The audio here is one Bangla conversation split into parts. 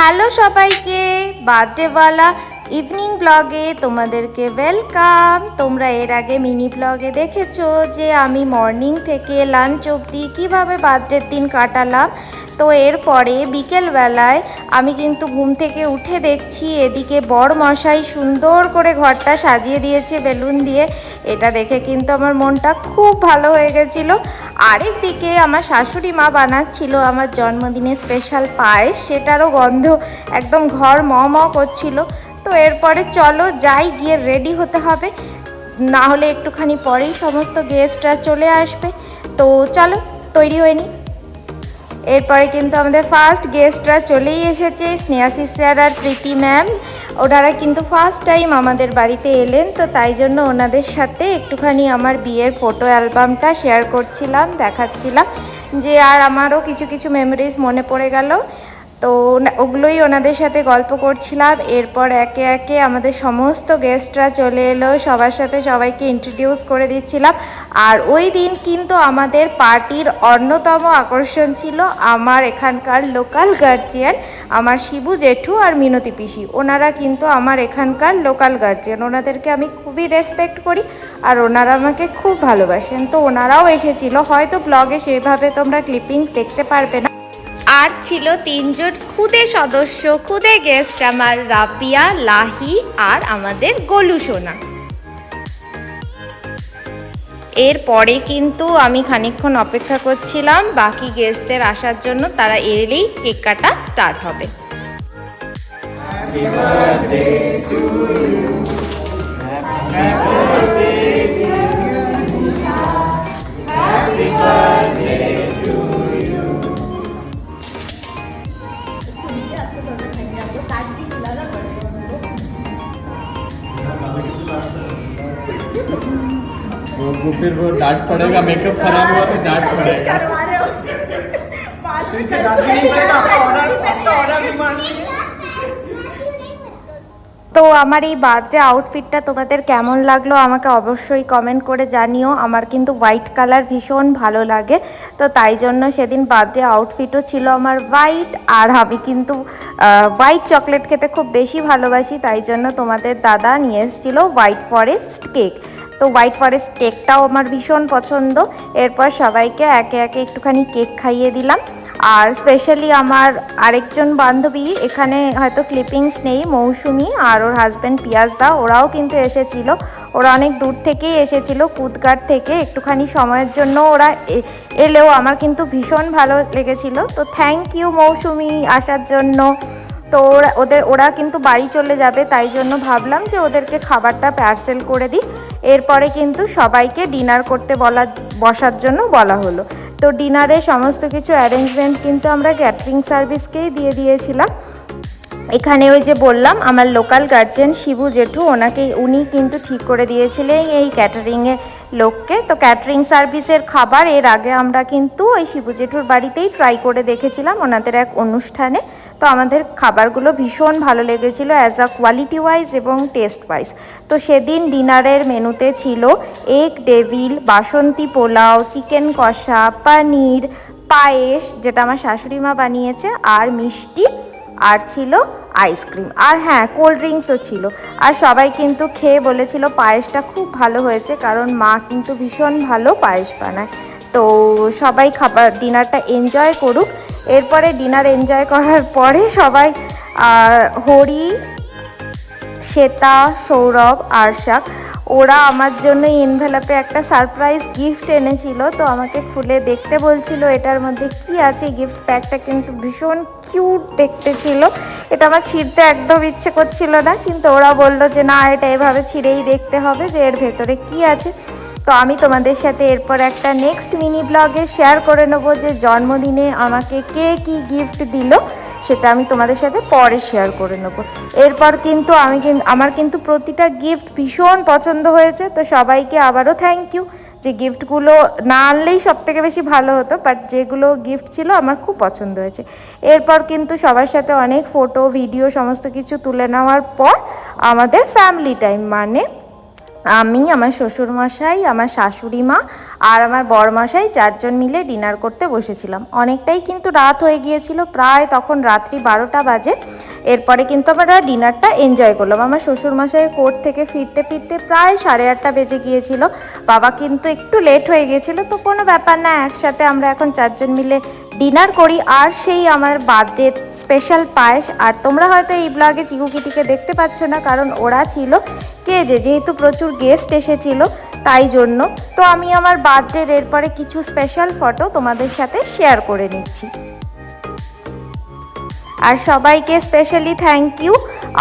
হ্যালো সবাইকে, বার্থডেওয়ালা ইভিনিং ব্লগে তোমাদেরকে ওয়েলকাম। তোমরা এর আগে মিনি ব্লগে দেখেছো যে আমি মর্নিং থেকে লাঞ্চ অবধি কীভাবে বার্থডের দিন কাটালাম। তো এরপরে বিকেলবেলায় আমি কিন্তু ঘুম থেকে উঠে দেখছি এদিকে বর মশাই সুন্দর করে ঘরটা সাজিয়ে দিয়েছে বেলুন দিয়ে। এটা দেখে কিন্তু আমার মনটা খুব ভালো হয়ে গেছিলো। আরেক দিকে আমার শাশুড়ি মা বানাচ্ছিল আমার জন্মদিনে স্পেশাল পায়েস, সেটারও গন্ধ একদম ঘর ম ম করছিল। তো এরপরে চলো যাই, গিয়ে রেডি হতে হবে, না হলে একটুখানি পরেই সমস্ত গেস্টরা চলে আসবে। তো চলো তৈরি হয়ে নিই। এরপরে কিন্তু আমাদের ফার্স্ট গেস্টরা চলেই এসেছে, স্নেহা সিস্টার আর প্রীতি ম্যাম। ওনারা কিন্তু ফার্স্ট টাইম আমাদের বাড়িতে এলেন, তো তাই জন্য ওনাদের সাথে একটুখানি আমার বিয়ের ফটো অ্যালবামটা শেয়ার করছিলাম, দেখাচ্ছিলাম যে আর আমারও কিছু কিছু মেমোরিজ মনে পড়ে গেল। তো ওগুলোই ওনাদের সাথে গল্প করছিলাম। এরপর একে একে আমাদের সমস্ত গেস্টরা চলে এলো, সবার সাথে সবাইকে ইন্ট্রোডিউস করে দিচ্ছিলাম। আর ওই দিন কিন্তু আমাদের পার্টির অন্যতম আকর্ষণ ছিল আমার এখানকার লোকাল গার্জিয়ান, আমার শিবু জেঠু আর মিনতি পিসি। ওনারা কিন্তু আমার এখানকার লোকাল গার্জিয়ান, ওনাদেরকে আমি খুবই রেসপেক্ট করি আর ওনারা আমাকে খুব ভালোবাসেন। তো ওনারাও এসেছিল, হয়তো ব্লগে সেভাবে তোমরা ক্লিপিংস দেখতে পারবে না। আর ছিল তিনজন খুদে সদস্য, খুদে গেস্ট, আমার রাবিয়া, লাহি আর আমাদের গোলু সোনা। এরপরে কিন্তু আমি খানিকক্ষণ অপেক্ষা করছিলাম বাকি গেস্টদের আসার জন্য, তারা এলেই কেক কাটা স্টার্ট হবে। फिर वो डांट पड़ेगा, मेकअप खराब हुआ तो डांट पड़ेगा। তো আমার এই বার্থডে আউটফিটটা তোমাদের কেমন লাগলো আমাকে অবশ্যই কমেন্ট করে জানিও। আমার কিন্তু হোয়াইট কালার ভীষণ ভালো লাগে, তো তাই জন্য সেদিন বার্থডে আউটফিটও ছিল আমার হোয়াইট। আর আমি কিন্তু হোয়াইট চকলেট খেতে খুব বেশি ভালোবাসি, তাই জন্য তোমাদের দাদা নিয়ে এসেছিলো হোয়াইট ফরেস্ট কেক। তো হোয়াইট ফরেস্ট কেকটাও আমার ভীষণ পছন্দ। এরপর সবাইকে একে একে একটুখানি কেক খাইয়ে দিলাম। আর স্পেশালি আমার আরেকজন বান্ধবী, এখানে হয়তো ক্লিপিংস নেই, মৌসুমি আর ওর হাজব্যান্ড পিয়াজদা, ওরাও কিন্তু এসেছিলো। ওরা অনেক দূর থেকেই এসেছিলো, কুদঘাট থেকে। একটুখানি সময়ের জন্য ওরা এলেও আমার কিন্তু ভীষণ ভালো লেগেছিলো। তো থ্যাংক ইউ মৌসুমি আসার জন্য। তো ওরা কিন্তু বাড়ি চলে যাবে, তাই জন্য ভাবলাম যে ওদেরকে খাবারটা পার্সেল করে দিই। এরপরে কিন্তু সবাইকে ডিনার করতে বসার জন্য বলা হলো। তো ডিনারে সমস্ত কিছু অ্যারেঞ্জমেন্ট কিন্তু আমরা ক্যাটারিং সার্ভিসকেই দিয়ে দিয়েছিলাম। এখানে ওই যে বললাম আমার লোকাল গার্জিয়ান শিবু জেঠু, উনি কিন্তু ঠিক করে দিয়েছিলেন এই ক্যাটারিংয়ের লোককে। তো ক্যাটারিং সার্ভিসের খাবার এর আগে আমরা কিন্তু ওই শিবু জেঠুর বাড়িতেই ট্রাই করে দেখেছিলাম ওনাদের এক অনুষ্ঠানে। তো আমাদের খাবারগুলো ভীষণ ভালো লেগেছিলো অ্যাজ আ কোয়ালিটি ওয়াইজ এবং টেস্ট ওয়াইজ। তো সেদিন ডিনারের মেনুতে ছিল এগ ডেভিল, বাসন্তী পোলাও, চিকেন কষা, পনির, পায়েস যেটা আমার শাশুড়ি মা বানিয়েছে, আর মিষ্টি, আর ছিল আইসক্রিম, আর হ্যাঁ কোল্ড ড্রিঙ্কসও ছিল। আর সবাই কিন্তু খেয়ে বলেছিল পায়েসটা খুব ভালো হয়েছে, কারণ মা কিন্তু ভীষণ ভালো পায়েস বানায়। তো সবাই ডিনারটা এনজয় করুক। এরপরে ডিনার এনজয় করার পরে সবাই হরি, শ্বেতা, সৌরভ, আরশাক, ওরা আমার জন্য এনভেলপে একটা সারপ্রাইজ গিফট এনেছিল। তো আমাকে খুলে দেখতে বলছিল এটার মধ্যে কি আছে। গিফট প্যাকটা কিন্তু ভীষণ কিউট দেখতে ছিল, এটা আমার ছিঁড়তে একদম ইচ্ছে করছিল না, কিন্তু ওরা বললো যে না, এটা এভাবে ছিঁড়েই দেখতে হবে যে এর ভেতরে কি আছে। তো আমি তোমাদের সাথে এরপর একটা নেক্সট মিনি ব্লগে শেয়ার করে নেবো যে জন্মদিনে আমাকে কে কী গিফট দিল, সেটা আমি তোমাদের সাথে পরে শেয়ার করে নেবো। এরপর কিন্তু আমার কিন্তু প্রতিটা গিফট ভীষণ পছন্দ হয়েছে। তো সবাইকে আবারও থ্যাংক ইউ, যে গিফটগুলো না আনলেই সবথেকে বেশি ভালো হতো, বাট যেগুলো গিফট ছিল আমার খুব পছন্দ হয়েছে। এরপর কিন্তু সবার সাথে অনেক ফটো ভিডিও সমস্ত কিছু তুলে নেওয়ার পর আমাদের ফ্যামিলি টাইম, মানে আমি, আমার শ্বশুরমশাই, আমার শাশুড়ি মা আর আমার বরমশাই 4 জন মিলে ডিনার করতে বসেছিলাম। অনেকটাই কিন্তু রাত হয়ে গিয়েছিল, প্রায় তখন রাত্রি 12টা বাজে। এরপরে কিন্তু আমরা ডিনারটা এনজয় করলাম। আমার শ্বশুরমশাইয়ের কোর্ট থেকে ফিরতে ফিরতে প্রায় 8:30 বেজে গিয়েছিল। বাবা কিন্তু একটু লেট হয়ে গিয়েছিল, তো কোনো ব্যাপার না, একসাথে আমরা এখন 4 জন মিলে ডিনার করি। আর সেই আমার বার্থডে স্পেশাল পায়েস। আর তোমরা হয়তো এই ব্লগে চিকু কিটিকে দেখতে পাচ্ছ না, কারণ ওরা ছিল যেহেতু প্রচুর গেস্ট এসেছিল তাই জন্য। তো আমি আমার বার্থডের এরপরে কিছু স্পেশাল ফটো তোমাদের সাথে শেয়ার করে নিচ্ছি। আর সবাইকে স্পেশালি থ্যাংক ইউ,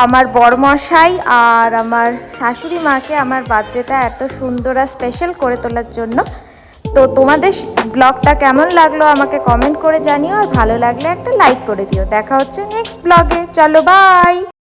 আমার বরমশাই আর আমার শাশুড়ি মাকে আমার বার্থডেটা এত সুন্দর আর স্পেশাল করে তোলার জন্য। তো তোমাদের ব্লগটা কেমন লাগলো আমাকে কমেন্ট করে জানিও, আর ভালো লাগলে একটা লাইক করে দিও। দেখা হচ্ছে নেক্সট ব্লগে, চলো বাই।